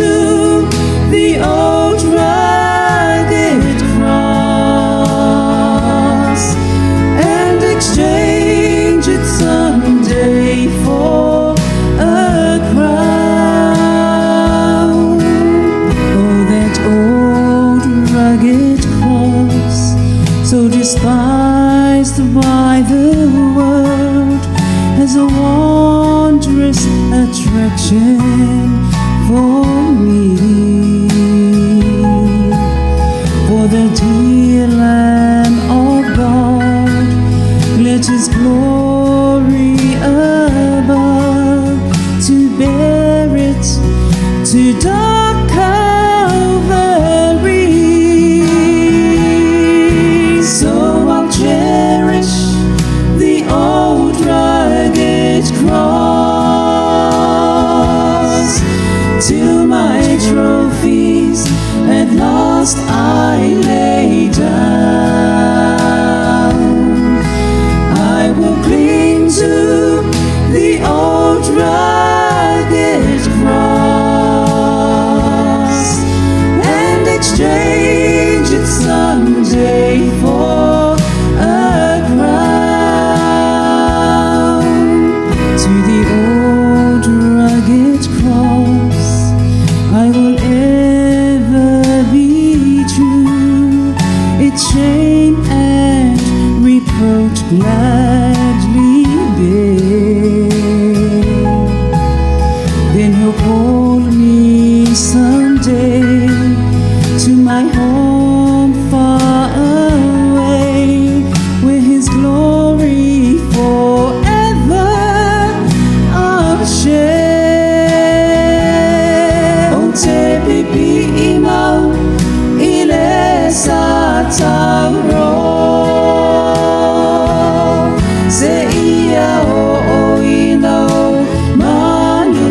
to the old rugged cross and exchange it someday for a crown. Oh, that old rugged cross, so despised by the world, as a wondrous attraction for me. For the dear Lamb of God, let His glory above to bear it to dark Calvary. So I'll cherish the old rugged cross till my trophies at last I lay down. I will cling to the old rugged cross and exchange it someday for a crown. To the old rugged cross I will ever be true, its shame and reproach gladly bear. Then He'll call me someday to my home far away, where His glory forever I'll share. Oh, te pipi imau ile sa tauro, se ia o ino manu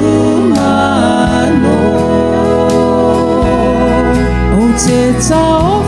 mano. Oh, te tau